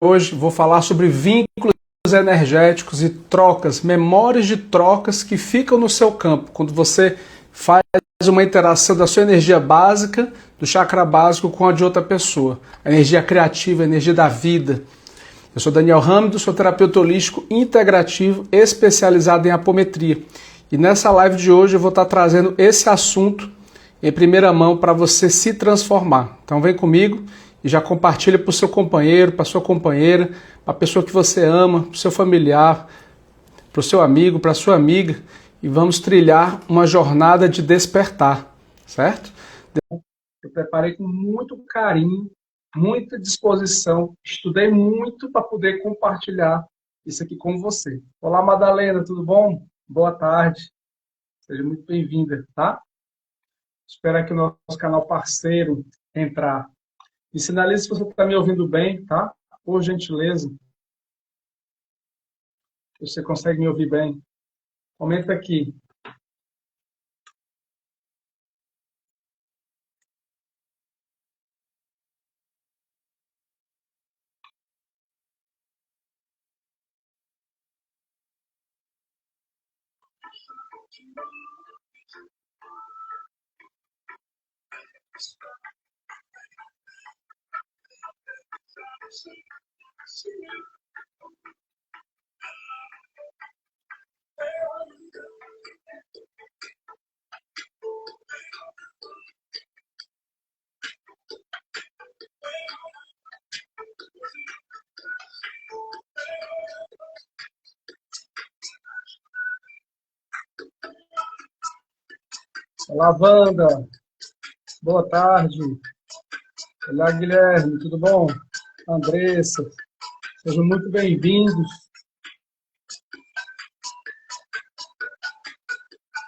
Hoje vou falar sobre vínculos energéticos e trocas, memórias de trocas que ficam no seu campo, quando você faz uma interação da sua energia básica, do chakra básico, com a de outra pessoa. A energia criativa, a energia da vida. Eu sou Daniel Râmido, sou terapeuta holístico integrativo especializado em apometria. E nessa live de hoje eu vou estar trazendo esse assunto em primeira mão para você se transformar. Então vem comigo e já compartilha para o seu companheiro, para a sua companheira, para a pessoa que você ama, para o seu familiar, para o seu amigo, para a sua amiga, e vamos trilhar uma jornada de despertar, certo? Eu preparei com muito carinho, muita disposição, estudei muito para poder compartilhar isso aqui com você. Olá, Madalena, tudo bom? Boa tarde, seja muito bem-vinda, tá? Espero aqui o nosso canal parceiro entrar. Me sinalize se você está me ouvindo bem, tá? Por gentileza. Você consegue me ouvir bem? Comenta aqui. Olá, Wanda. Boa tarde. Olá, Guilherme. Tudo bom? Andressa. Sejam muito bem-vindos.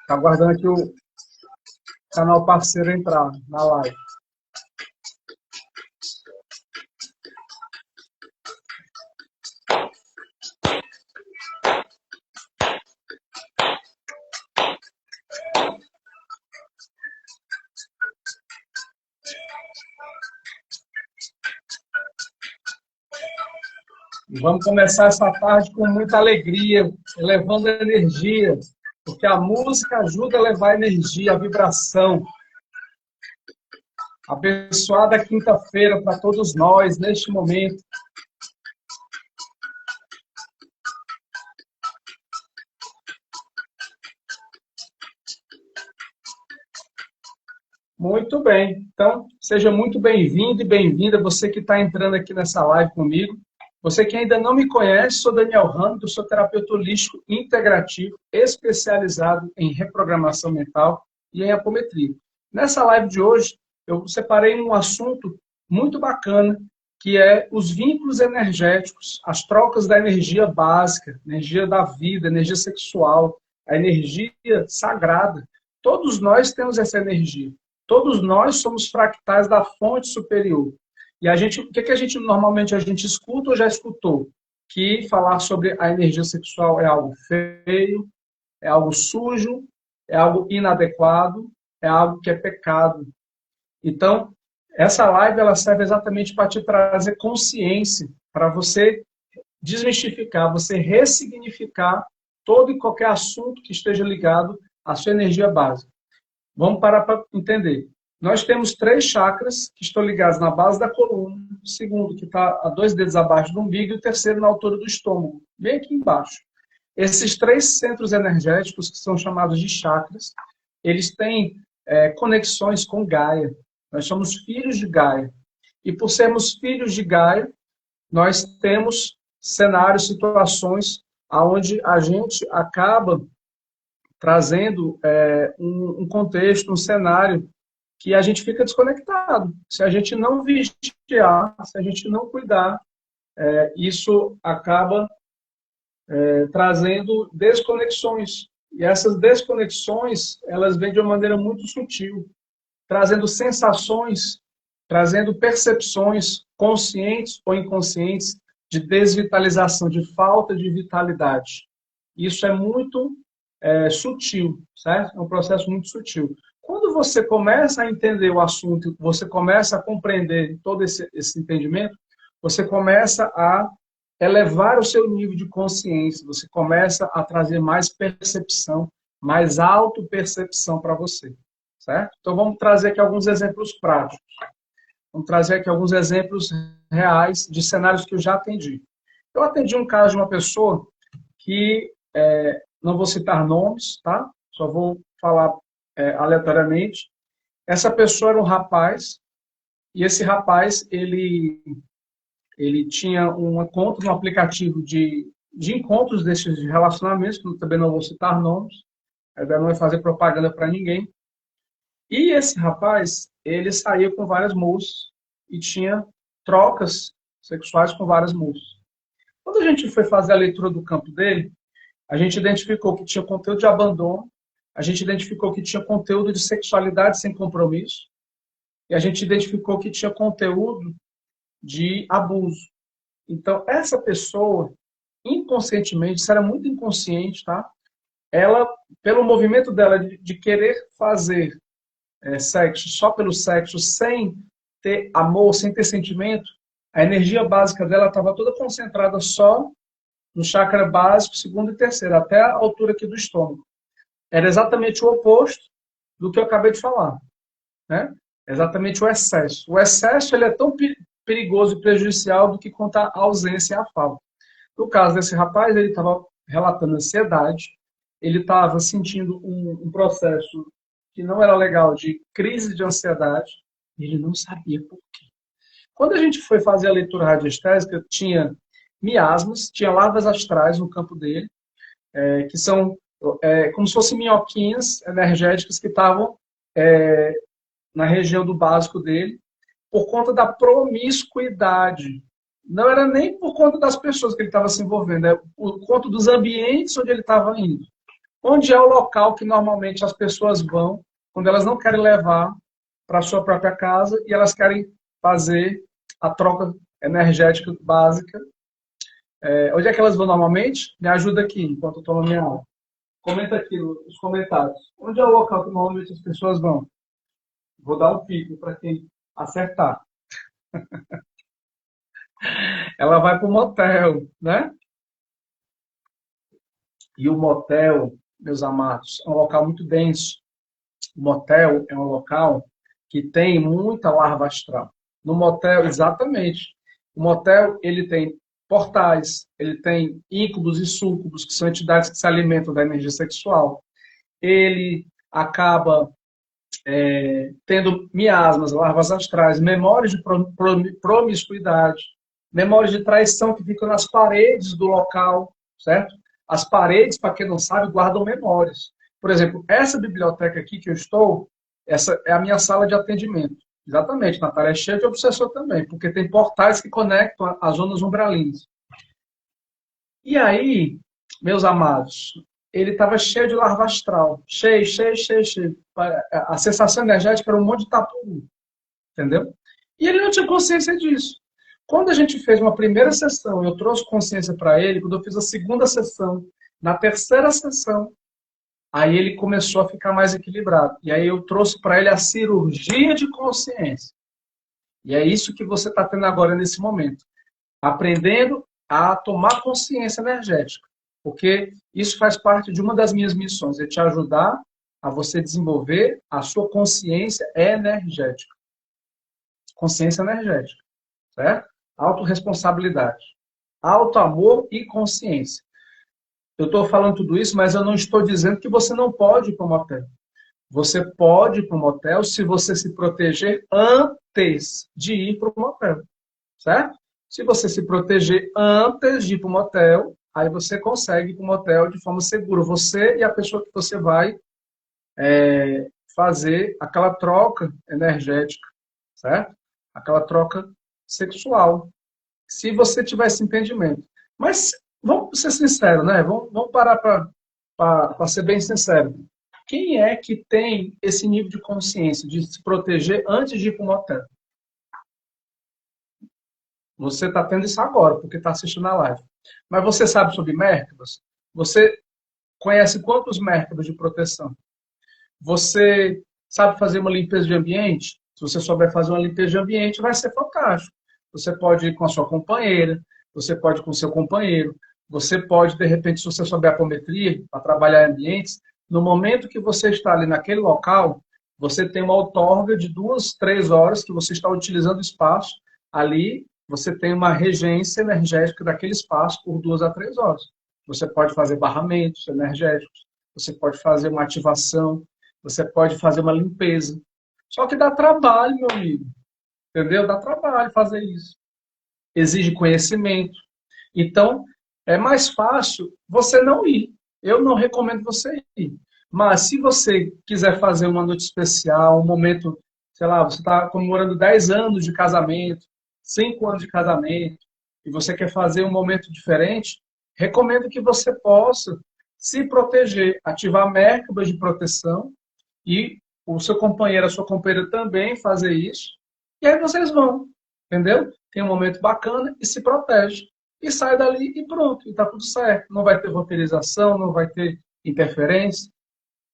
Está aguardando aqui o canal parceiro entrar na live. Vamos começar essa tarde com muita alegria, elevando a energia, porque a música ajuda a levar a energia, a vibração. Abençoada quinta-feira para todos nós, neste momento. Muito bem. Então, seja muito bem-vindo e bem-vinda, você que está entrando aqui nessa live comigo. Você que ainda não me conhece, sou Daniel Râmido, sou terapeuta holístico integrativo, especializado em reprogramação mental e em apometria. Nessa live de hoje, eu separei um assunto muito bacana, que é os vínculos energéticos, as trocas da energia básica, energia da vida, energia sexual, a energia sagrada. Todos nós temos essa energia. Todos nós somos fractais da fonte superior. E o que a gente normalmente escuta ou já escutou? Que falar sobre a energia sexual é algo feio, é algo sujo, é algo inadequado, é algo que é pecado. Então, essa live ela serve exatamente para te trazer consciência, para você desmistificar, você ressignificar todo e qualquer assunto que esteja ligado à sua energia básica. Vamos parar para entender. Nós temos 3 chakras que estão ligados na base da coluna, o segundo que está a 2 dedos abaixo do umbigo e o terceiro na altura do estômago, bem aqui embaixo. Esses 3 centros energéticos, que são chamados de chakras, eles têm conexões com Gaia. Nós somos filhos de Gaia. E por sermos filhos de Gaia, nós temos cenários, situações onde a gente acaba trazendo um contexto, um cenário que a gente fica desconectado. Se a gente não vigiar, se a gente não cuidar, isso acaba trazendo desconexões. E essas desconexões, elas vêm de uma maneira muito sutil, trazendo sensações, trazendo percepções conscientes ou inconscientes de desvitalização, de falta de vitalidade. Isso é muito sutil, certo? É um processo muito sutil. Quando você começa a entender o assunto, você começa a compreender todo esse entendimento, você começa a elevar o seu nível de consciência, você começa a trazer mais percepção, mais autopercepção para você, certo? Então vamos trazer aqui alguns exemplos práticos. Vamos trazer aqui alguns exemplos reais de cenários que eu já atendi. Eu atendi um caso de uma pessoa que, não vou citar nomes, tá? Só vou falar aleatoriamente. Essa pessoa era um rapaz, e esse rapaz, ele tinha uma conta no aplicativo de encontros desses relacionamentos, que eu também não vou citar nomes, a ideia não é fazer propaganda para ninguém. E esse rapaz, ele saía com várias moças e tinha trocas sexuais com várias moças. Quando a gente foi fazer a leitura do campo dele, a gente identificou que tinha conteúdo de abandono, a gente identificou que tinha conteúdo de sexualidade sem compromisso, e a gente identificou que tinha conteúdo de abuso. Então, essa pessoa, inconscientemente, isso era muito inconsciente, tá? Ela, pelo movimento dela de querer fazer sexo só pelo sexo, sem ter amor, sem ter sentimento, a energia básica dela estava toda concentrada só no chakra básico, segundo e terceiro, até a altura aqui do estômago. Era exatamente o oposto do que eu acabei de falar, né? Exatamente o excesso. O excesso ele é tão perigoso e prejudicial do que quanto a ausência e a falta. No caso desse rapaz, ele estava relatando ansiedade, ele estava sentindo um processo que não era legal, de crise de ansiedade, e ele não sabia por quê. Quando a gente foi fazer a leitura radiestésica, tinha miasmas, tinha larvas astrais no campo dele, que são como se fossem minhoquinhas energéticas que estavam na região do básico dele, por conta da promiscuidade. Não era nem por conta das pessoas que ele estava se envolvendo, é por conta dos ambientes onde ele estava indo. Onde é o local que normalmente as pessoas vão quando elas não querem levar para a sua própria casa e elas querem fazer a troca energética básica. Onde é que elas vão normalmente? Me ajuda aqui, enquanto eu estou na minha aula. Comenta aqui nos comentários. Onde é o local que normalmente as pessoas vão? Vou dar um pico para quem acertar. Ela vai para o motel, né? E o motel, meus amados, é um local muito denso. O motel é um local que tem muita larva astral. No motel, exatamente. O motel, ele tem portais, ele tem íncubos e súcubos, que são entidades que se alimentam da energia sexual. Ele acaba tendo miasmas, larvas astrais, memórias de promiscuidade, memórias de traição que ficam nas paredes do local, certo? As paredes, para quem não sabe, guardam memórias. Por exemplo, essa biblioteca aqui que eu estou, essa é a minha sala de atendimento. Exatamente, Natália, é cheia de obsessor também, porque tem portais que conectam as zonas umbralinas. E aí, meus amados, ele estava cheio de larva astral. Cheio, cheio, cheio, cheio. A sensação energética era um monte de tapu, entendeu? E ele não tinha consciência disso. Quando a gente fez uma primeira sessão, eu trouxe consciência para ele, quando eu fiz a segunda sessão, na terceira sessão, aí ele começou a ficar mais equilibrado. E aí eu trouxe para ele a cirurgia de consciência. E é isso que você está tendo agora nesse momento. Aprendendo a tomar consciência energética. Porque isso faz parte de uma das minhas missões, é te ajudar a você desenvolver a sua consciência energética. Consciência energética, certo? Autorresponsabilidade. Autoamor e consciência. Eu estou falando tudo isso, mas eu não estou dizendo que você não pode ir para o motel. Você pode ir para o motel se você se proteger antes de ir para o motel, certo? Se você se proteger antes de ir para o motel, aí você consegue ir para o motel de forma segura. Você e a pessoa que você vai fazer aquela troca energética, certo? Aquela troca sexual. Se você tiver esse entendimento. Mas vamos ser sinceros, né? Vamos parar para ser bem sincero. Quem é que tem esse nível de consciência de se proteger antes de ir para o motel? Você está tendo isso agora, porque está assistindo a live. Mas você sabe sobre Merkabas? Você conhece quantos Merkabas de proteção? Você sabe fazer uma limpeza de ambiente? Se você souber fazer uma limpeza de ambiente, vai ser fantástico. você pode ir com a sua companheira, você pode ir com o seu companheiro, você pode, de repente, se você souber apometria, para trabalhar em ambientes, no momento que você está ali naquele local, você tem uma outorga de 2, 3 horas que você está utilizando o espaço. Ali, você tem uma regência energética daquele espaço por 2 a 3 horas. Você pode fazer barramentos energéticos, você pode fazer uma ativação, você pode fazer uma limpeza. Só que dá trabalho, meu amigo. Entendeu? Dá trabalho fazer isso. Exige conhecimento. Então, é mais fácil você não ir. Eu não recomendo você ir. Mas se você quiser fazer uma noite especial, um momento, sei lá, você está comemorando 10 anos de casamento, 5 anos de casamento, e você quer fazer um momento diferente, recomendo que você possa se proteger, ativar Merkabas de proteção e o seu companheiro, a sua companheira também fazer isso. E aí vocês vão, entendeu? Tem um momento bacana e se protege. E sai dali e pronto, e tá tudo certo. Não vai ter roteirização, não vai ter interferência.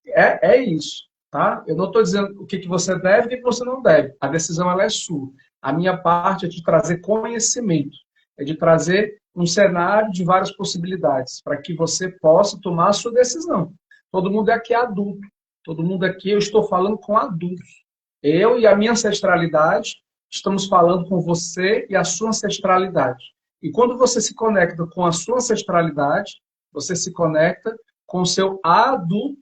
É isso, tá? Eu não estou dizendo o que você deve e o que você não deve. A decisão ela é sua. A minha parte é de trazer conhecimento, é de trazer um cenário de várias possibilidades, para que você possa tomar a sua decisão. Todo mundo aqui é adulto. Todo mundo aqui, eu estou falando com adultos. Eu e a minha ancestralidade estamos falando com você e a sua ancestralidade. E quando você se conecta com a sua ancestralidade, você se conecta com o seu adultecimento,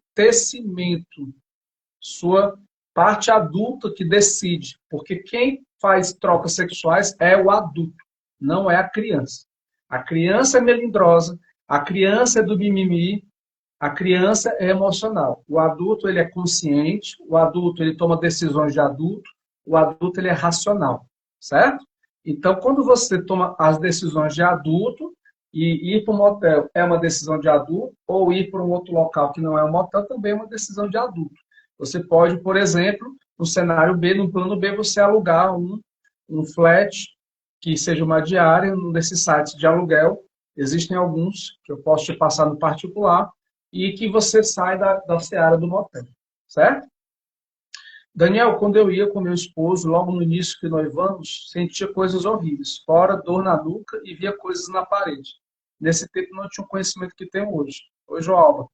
sua parte adulta que decide. Porque quem faz trocas sexuais é o adulto, não é a criança. A criança é melindrosa, a criança é do mimimi, a criança é emocional. O adulto ele é consciente, o adulto ele toma decisões de adulto, o adulto ele é racional, certo? Então, quando você toma as decisões de adulto, e ir para um motel é uma decisão de adulto, ou ir para um outro local que não é um motel também é uma decisão de adulto. Você pode, por exemplo, no cenário B, no plano B, você alugar um flat que seja uma diária, num desses sites de aluguel. Existem alguns que eu posso te passar no particular, e que você sai da seara do motel, certo? Daniel, quando eu ia com meu esposo, logo no início que noivamos, sentia coisas horríveis, fora dor na nuca e via coisas na parede. Nesse tempo não tinha o conhecimento que tenho hoje. Hoje, Alba,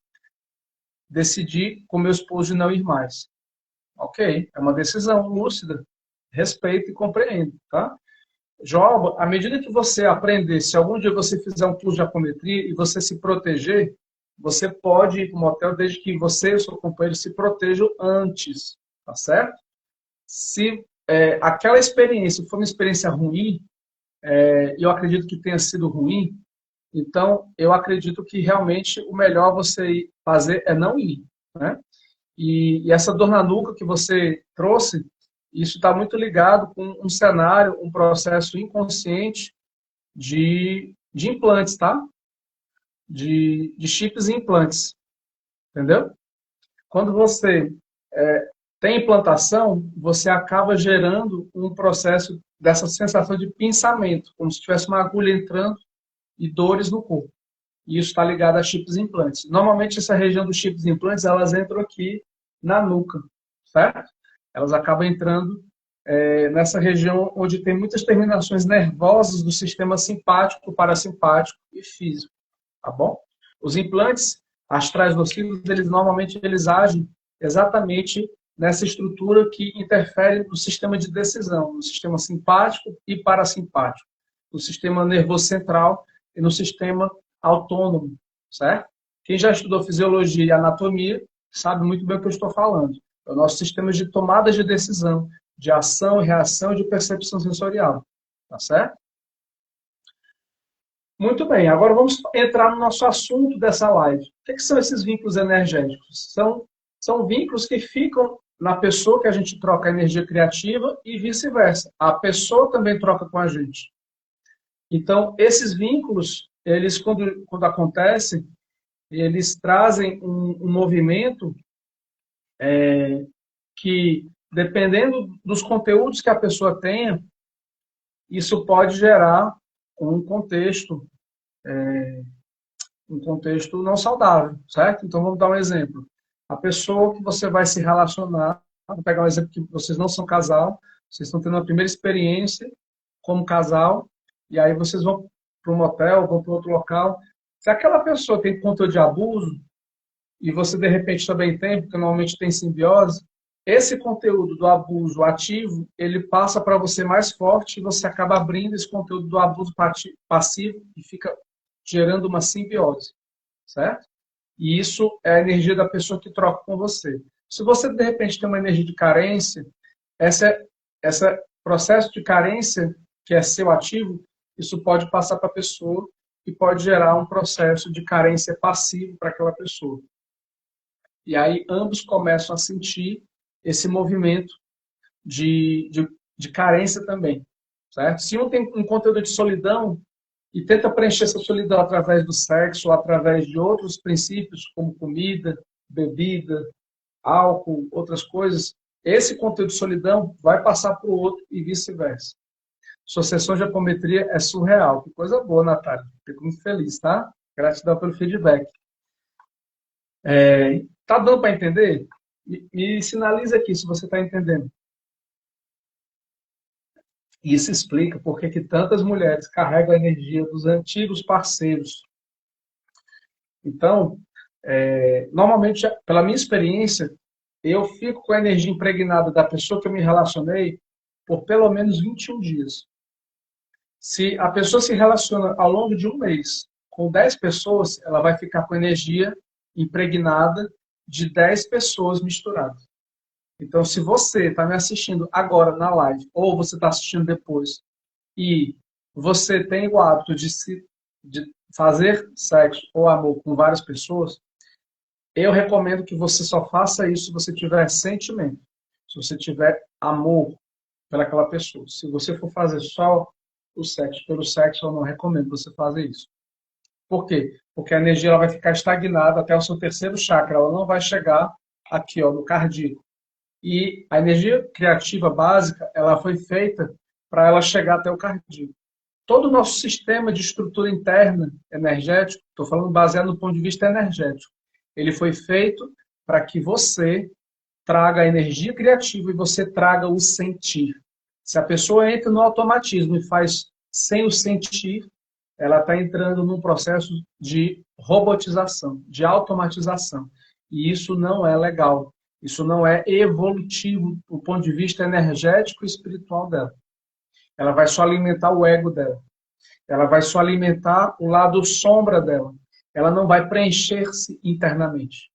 decidi com meu esposo de não ir mais. Ok, é uma decisão lúcida, respeito e compreendo, tá? Joba, à medida que você aprender, se algum dia você fizer um curso de apometria e você se proteger, você pode ir para o motel desde que você e o seu companheiro se protejam antes, tá certo? Se aquela experiência for uma experiência ruim, eu acredito que tenha sido ruim, então eu acredito que realmente o melhor você fazer é não ir, né? E essa dor na nuca que você trouxe, isso está muito ligado com um cenário, um processo inconsciente de implantes, tá? De chips e implantes, entendeu? Quando você tem implantação, você acaba gerando um processo dessa sensação de pinçamento, como se tivesse uma agulha entrando e dores no corpo. E isso está ligado a chips e implantes. Normalmente, essa região dos chips e implantes, elas entram aqui na nuca, certo? Elas acabam entrando nessa região onde tem muitas terminações nervosas do sistema simpático, parasimpático e físico, tá bom? Os implantes astrais nocivos, normalmente eles agem exatamente nessa estrutura que interfere no sistema de decisão, no sistema simpático e parasimpático, no sistema nervoso central e no sistema autônomo, certo? Quem já estudou fisiologia e anatomia sabe muito bem o que eu estou falando. É o nosso sistema de tomada de decisão, de ação, reação e de percepção sensorial, tá certo? Muito bem, agora vamos entrar no nosso assunto dessa live. O que são esses vínculos energéticos? São vínculos que ficam na pessoa que a gente troca a energia criativa e vice-versa. A pessoa também troca com a gente. Então, esses vínculos, eles quando acontecem, eles trazem um movimento que, dependendo dos conteúdos que a pessoa tenha, isso pode gerar um contexto não saudável, certo? Então, vamos dar um exemplo. A pessoa que você vai se relacionar, vou pegar um exemplo que vocês não são casal, vocês estão tendo uma primeira experiência como casal, e aí vocês vão para um motel, vão para outro local. Se aquela pessoa tem conteúdo de abuso, e você de repente também tem, porque normalmente tem simbiose, esse conteúdo do abuso ativo, ele passa para você mais forte e você acaba abrindo esse conteúdo do abuso passivo e fica gerando uma simbiose, certo? E isso é a energia da pessoa que troca com você. Se você, de repente, tem uma energia de carência, esse processo de carência, que é seu ativo, isso pode passar para a pessoa e pode gerar um processo de carência passivo para aquela pessoa. E aí ambos começam a sentir esse movimento de carência também, certo? Se um tem um conteúdo de solidão e tenta preencher essa solidão através do sexo, ou através de outros princípios, como comida, bebida, álcool, outras coisas, esse conteúdo de solidão vai passar para o outro e vice-versa. Sua sessão de apometria é surreal. Que coisa boa, Natália. Fico muito feliz, tá? Gratidão pelo feedback. Tá dando para entender? Me sinaliza aqui se você está entendendo. Isso explica por que tantas mulheres carregam a energia dos antigos parceiros. Então, normalmente, pela minha experiência, eu fico com a energia impregnada da pessoa que eu me relacionei por pelo menos 21 dias. Se a pessoa se relaciona ao longo de um mês com 10 pessoas, ela vai ficar com energia impregnada de 10 pessoas misturadas. Então, se você está me assistindo agora na live, ou você está assistindo depois, e você tem o hábito de fazer sexo ou amor com várias pessoas, eu recomendo que você só faça isso se você tiver sentimento, se você tiver amor pelaquela pessoa. Se você for fazer só o sexo pelo sexo, eu não recomendo você fazer isso. Por quê? Porque a energia ela vai ficar estagnada até o seu terceiro chakra, ela não vai chegar aqui, ó, no cardíaco. E a energia criativa básica, ela foi feita para ela chegar até o cardíaco. Todo o nosso sistema de estrutura interna energético, estou falando baseado no ponto de vista energético, ele foi feito para que você traga a energia criativa e você traga o sentir. Se a pessoa entra no automatismo e faz sem o sentir, ela está entrando num processo de robotização, de automatização. E isso não é legal. Isso não é evolutivo do ponto de vista energético e espiritual dela. Ela vai só alimentar o ego dela. Ela vai só alimentar o lado sombra dela. Ela não vai preencher-se internamente.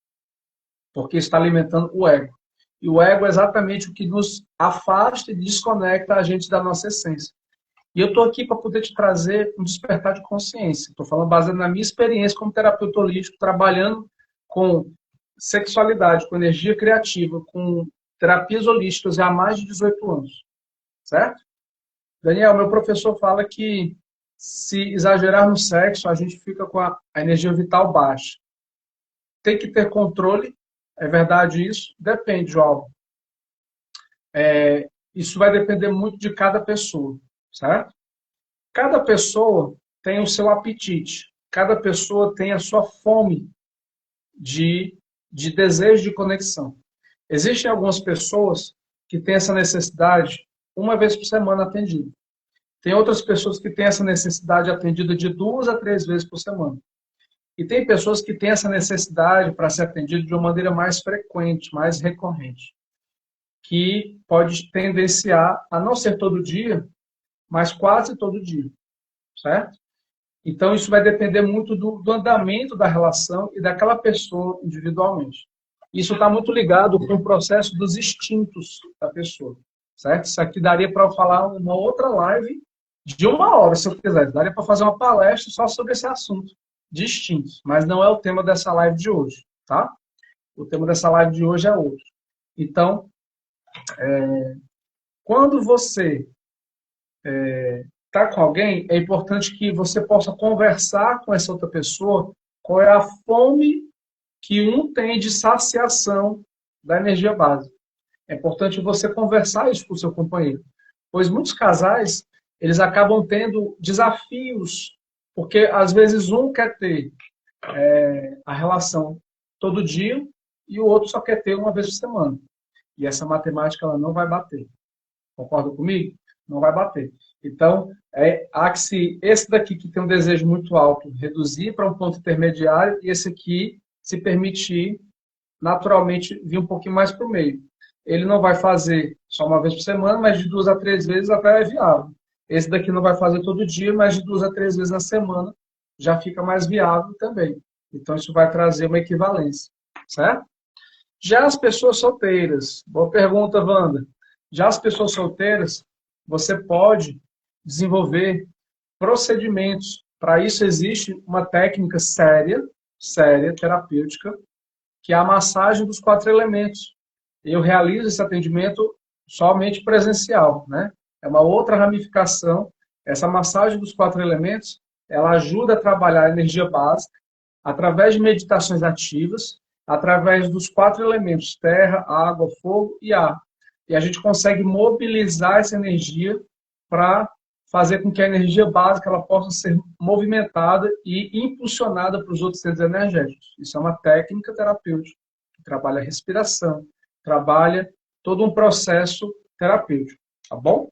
Porque está alimentando o ego. E o ego é exatamente o que nos afasta e desconecta a gente da nossa essência. E eu estou aqui para poder te trazer um despertar de consciência. Estou falando baseado na minha experiência como terapeuta holístico, trabalhando com sexualidade, com energia criativa, com terapias holísticas há mais de 18 anos. Certo? Daniel, meu professor fala que se exagerar no sexo, a gente fica com a energia vital baixa. Tem que ter controle, é verdade isso? Depende, João. Isso vai depender muito de cada pessoa, certo? Cada pessoa tem o seu apetite, cada pessoa tem a sua fome de desejo de conexão. Existem algumas pessoas que têm essa necessidade uma vez por semana atendida. Tem outras pessoas que têm essa necessidade atendida de 2 a 3 vezes por semana. E tem pessoas que têm essa necessidade para ser atendido de uma maneira mais frequente, mais recorrente, que pode tendenciar a não ser todo dia, mas quase todo dia, certo? Então, isso vai depender muito do andamento da relação e daquela pessoa individualmente. Isso está muito ligado com o processo dos instintos da pessoa, certo? Isso aqui daria para eu falar uma outra live de 1 hora, se eu quiser. Daria para fazer uma palestra só sobre esse assunto de instintos, mas não é o tema dessa live de hoje, tá? O tema dessa live de hoje é outro. Então, quando você está com alguém, é importante que você possa conversar com essa outra pessoa qual é a fome que um tem de saciação da energia básica. É importante você conversar isso com o seu companheiro, pois muitos casais, eles acabam tendo desafios, porque às vezes um quer ter a relação todo dia e o outro só quer ter uma vez por semana. E essa matemática ela não vai bater. Concorda comigo? não vai bater. Então, há que esse daqui que tem um desejo muito alto, reduzir para um ponto intermediário, e esse aqui se permitir naturalmente vir um pouquinho mais para o meio. Ele não vai fazer só uma vez por semana, mas de 2 a 3 vezes até é viável. Esse daqui não vai fazer todo dia, mas de 2 a 3 vezes na semana já fica mais viável também. Então, isso vai trazer uma equivalência, certo? Já as pessoas solteiras, boa pergunta, Wanda. Já as pessoas solteiras, você pode desenvolver procedimentos. Para isso existe uma técnica séria, terapêutica, que é a massagem dos 4 elementos. Eu realizo esse atendimento somente presencial, né? É uma outra ramificação. Essa massagem dos 4 elementos, ela ajuda a trabalhar a energia básica através de meditações ativas, através dos 4 elementos, terra, água, fogo e ar. E a gente consegue mobilizar essa energia para fazer com que a energia básica ela possa ser movimentada e impulsionada para os outros centros energéticos. Isso é uma técnica terapêutica que trabalha a respiração, trabalha todo um processo terapêutico, tá bom?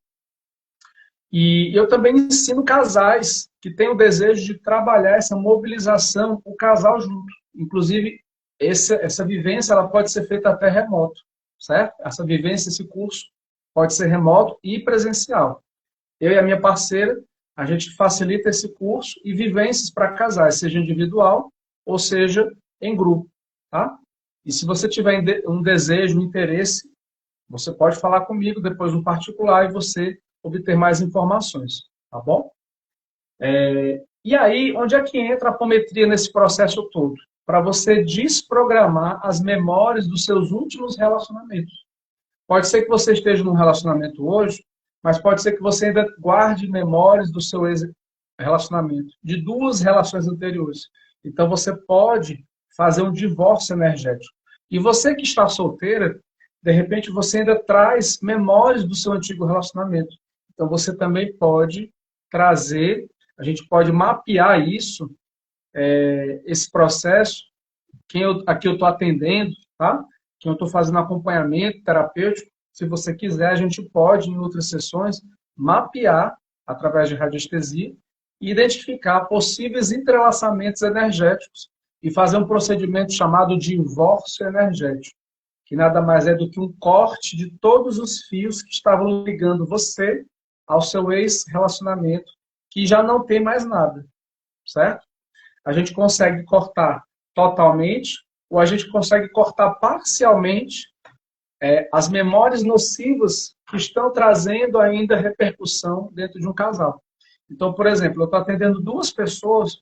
E eu também ensino casais que têm o desejo de trabalhar essa mobilização, o casal junto. Inclusive, essa vivência ela pode ser feita até remoto, certo? Essa vivência, esse curso, pode ser remoto e presencial. Eu e a minha parceira, a gente facilita esse curso e vivências para casais, seja individual ou seja em grupo, tá? E se você tiver um desejo, um interesse, você pode falar comigo depois no particular e você obter mais informações, tá bom? E aí, onde é que entra a apometria nesse processo todo? Para você desprogramar as memórias dos seus últimos relacionamentos. Pode ser que você esteja num relacionamento hoje, mas pode ser que você ainda guarde memórias do seu relacionamento, de 2 relações anteriores. Então, você pode fazer um divórcio energético. E você que está solteira, de repente, você ainda traz memórias do seu antigo relacionamento. Então, você também pode trazer, a gente pode mapear isso, esse processo, aqui eu estou atendendo, tá? Quem eu estou fazendo acompanhamento terapêutico, se você quiser, a gente pode, em outras sessões, mapear, através de radiestesia, e identificar possíveis entrelaçamentos energéticos e fazer um procedimento chamado de divórcio energético, que nada mais é do que um corte de todos os fios que estavam ligando você ao seu ex-relacionamento, que já não tem mais nada, certo? A gente consegue cortar totalmente ou a gente consegue cortar parcialmente as memórias nocivas que estão trazendo ainda repercussão dentro de um casal. Então, por exemplo, eu estou atendendo 2 pessoas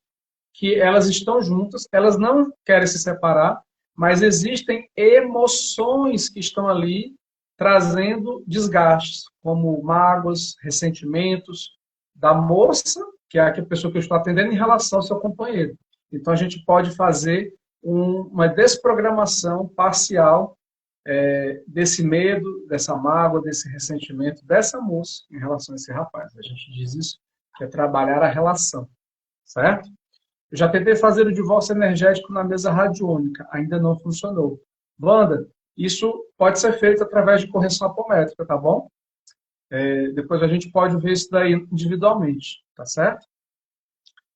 que elas estão juntas, elas não querem se separar, mas existem emoções que estão ali trazendo desgastes, como mágoas, ressentimentos da moça, que é a pessoa que eu estou atendendo, em relação ao seu companheiro. Então, a gente pode fazer uma desprogramação parcial desse medo, dessa mágoa, desse ressentimento dessa moça em relação a esse rapaz. A gente diz isso, que é trabalhar a relação, certo? Eu já tentei fazer o divórcio energético na mesa radiônica, ainda não funcionou. Wanda, isso pode ser feito através de correção apométrica, tá bom? Depois a gente pode ver isso daí individualmente, tá certo?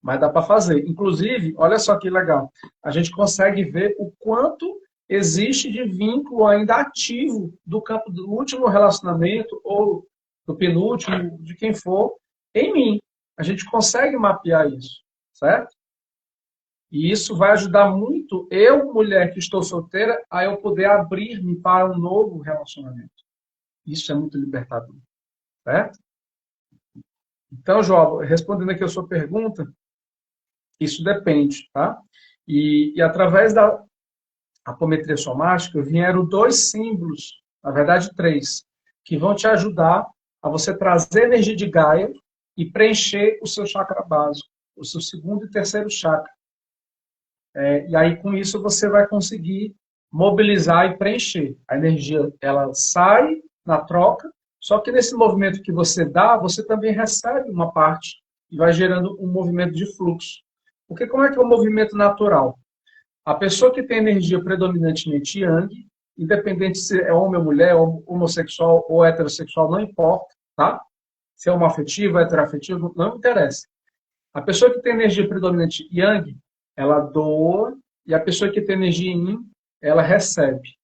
Mas dá para fazer. Inclusive, olha só que legal, a gente consegue ver o quanto existe de vínculo ainda ativo do campo do último relacionamento ou do penúltimo, de quem for, em mim. A gente consegue mapear isso, certo? E isso vai ajudar muito eu, mulher que estou solteira, a eu poder abrir-me para um novo relacionamento. Isso é muito libertador, certo? Então, João, respondendo aqui a sua pergunta, isso depende, tá? E através da apometria somática vieram 2 símbolos, na verdade 3, que vão te ajudar a você trazer energia de Gaia e preencher o seu chakra básico, o seu 2º e 3º chakra. E aí, com isso, você vai conseguir mobilizar e preencher. A energia, ela sai na troca, só que nesse movimento que você dá, você também recebe uma parte e vai gerando um movimento de fluxo. Porque como é que é o movimento natural? A pessoa que tem energia predominantemente yang, independente se é homem ou mulher, homossexual ou heterossexual, não importa, tá? se é homoafetivo, heteroafetivo, não interessa. A pessoa que tem energia predominante Yang, ela doa, e a pessoa que tem energia Yin, ela recebe.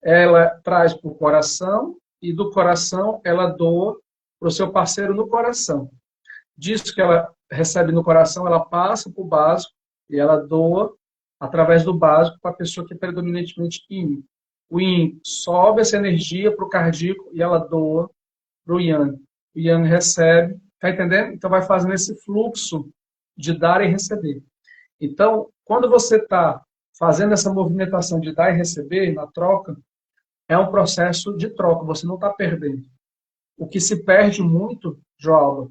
Ela traz para o coração, e do coração ela doa para o seu parceiro no coração. Disso que ela recebe no coração, ela passa para o básico, e ela doa através do básico para a pessoa que é predominantemente Yin. O Yin sobe essa energia para o cardíaco e ela doa para o Yang. O Yang recebe, tá entendendo? Então vai fazendo esse fluxo de dar e receber. Então, quando você está fazendo essa movimentação de dar e receber na troca, é um processo de troca, você não está perdendo. O que se perde muito, Joalba,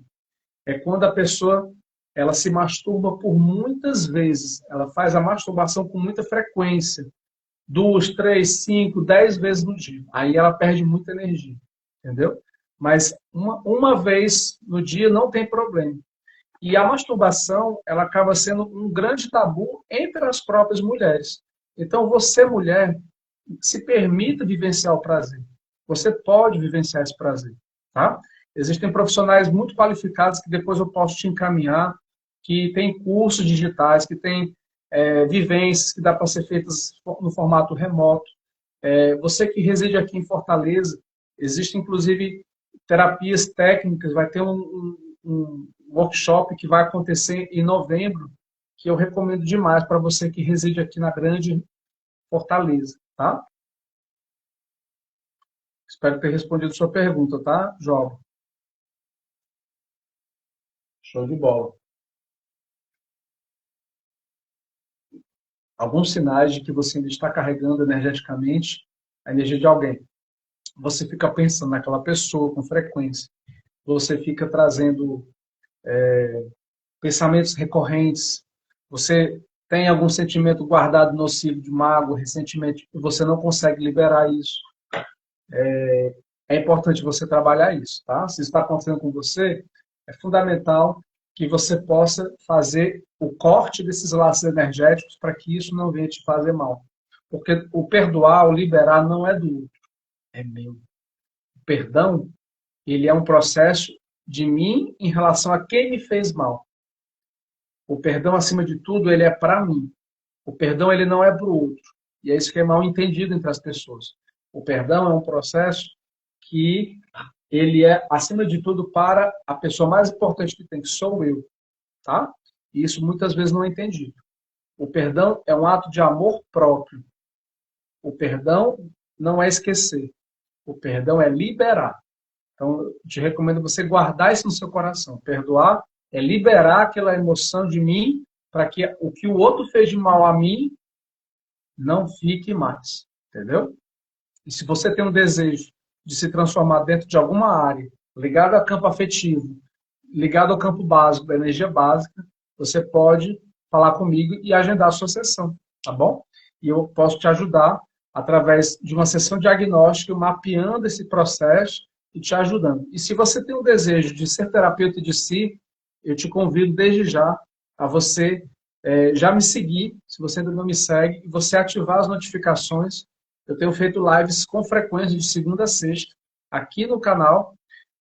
é quando a pessoa ela se masturba por muitas vezes. Ela faz a masturbação com muita frequência. 2, 3, 5, 10 vezes no dia. Aí ela perde muita energia. Entendeu? Mas uma vez no dia não tem problema. E a masturbação, ela acaba sendo um grande tabu entre as próprias mulheres. Então, você, mulher, se permita vivenciar o prazer. Você pode vivenciar esse prazer. Tá? Existem profissionais muito qualificados que depois eu posso te encaminhar, que tem cursos digitais, que tem vivências que dá para ser feitas no formato remoto. Você que reside aqui em Fortaleza, existem inclusive terapias técnicas, vai ter um workshop que vai acontecer em novembro, que eu recomendo demais para você que reside aqui na grande Fortaleza, tá? Espero ter respondido sua pergunta, tá, João? Show de bola. Alguns sinais de que você ainda está carregando energeticamente a energia de alguém. Você fica pensando naquela pessoa com frequência. Você fica trazendo pensamentos recorrentes. Você tem algum sentimento guardado nocivo de mágoa, ressentimento, e você não consegue liberar isso. É importante você trabalhar isso, tá? Se isso está acontecendo com você, é fundamental que você possa fazer o corte desses laços energéticos para que isso não venha te fazer mal. Porque o perdoar, o liberar, não é do outro, é meu. O perdão, ele é um processo de mim em relação a quem me fez mal. O perdão, acima de tudo, ele é para mim. O perdão, ele não é para o outro. E é isso que é mal entendido entre as pessoas. O perdão é um processo que ele é, acima de tudo, para a pessoa mais importante que tem, que sou eu. Tá? E isso muitas vezes não é entendido. O perdão é um ato de amor próprio. O perdão não é esquecer. O perdão é liberar. Então, eu te recomendo você guardar isso no seu coração. Perdoar é liberar aquela emoção de mim para que o que o outro fez de mal a mim não fique mais. Entendeu? E se você tem um desejo de se transformar dentro de alguma área ligada ao campo afetivo, ligado ao campo básico, da energia básica, você pode falar comigo e agendar a sua sessão, tá bom? E eu posso te ajudar através de uma sessão diagnóstica, mapeando esse processo e te ajudando. E se você tem o desejo de ser terapeuta de si, eu te convido desde já a você já me seguir, se você ainda não me segue, e você ativar as notificações. Eu tenho feito lives com frequência de segunda a sexta, aqui no canal,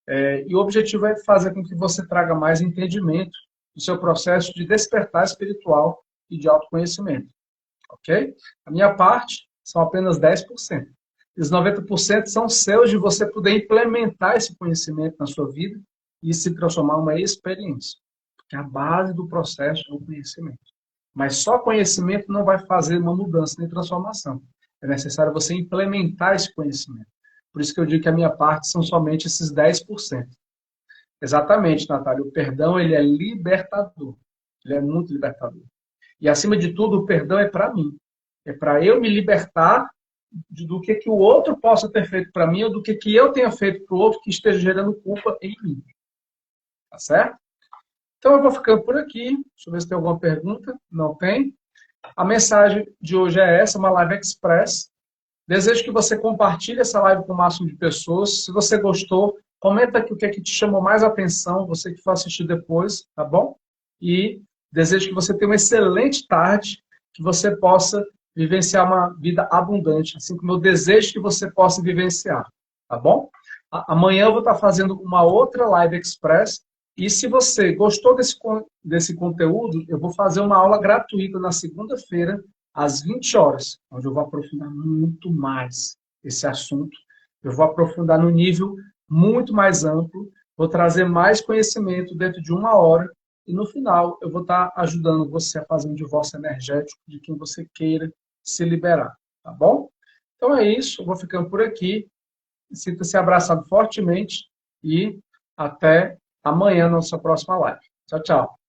e o objetivo é fazer com que você traga mais entendimento do seu processo de despertar espiritual e de autoconhecimento. Ok? A minha parte são apenas 10%. Os 90% são seus de você poder implementar esse conhecimento na sua vida e se transformar em uma experiência. Porque a base do processo é o conhecimento. Mas só conhecimento não vai fazer uma mudança nem transformação. É necessário você implementar esse conhecimento. Por isso que eu digo que a minha parte são somente esses 10%. Exatamente, Natália. O perdão, ele é libertador. Ele é muito libertador. E, acima de tudo, o perdão é para mim. É para eu me libertar do que o outro possa ter feito para mim ou do que eu tenha feito para o outro que esteja gerando culpa em mim. Tá certo? Então, eu vou ficando por aqui. Deixa eu ver se tem alguma pergunta. Não tem. A mensagem de hoje é essa, uma live express. Desejo que você compartilhe essa live com o máximo de pessoas. Se você gostou, comenta aqui o que é que te chamou mais atenção, você que for assistir depois, tá bom? E desejo que você tenha uma excelente tarde, que você possa vivenciar uma vida abundante, assim como eu desejo que você possa vivenciar, tá bom? Amanhã eu vou estar fazendo uma outra Live Express. E se você gostou desse conteúdo, eu vou fazer uma aula gratuita na segunda-feira, às 20 horas, onde eu vou aprofundar muito mais esse assunto. Eu vou aprofundar no nível muito mais amplo, vou trazer mais conhecimento dentro de uma hora, e no final eu vou estar ajudando você a fazer um divórcio energético de quem você queira se liberar, tá bom? Então é isso, eu vou ficando por aqui. Sinta-se abraçado fortemente e até amanhã, nossa próxima live. Tchau, tchau.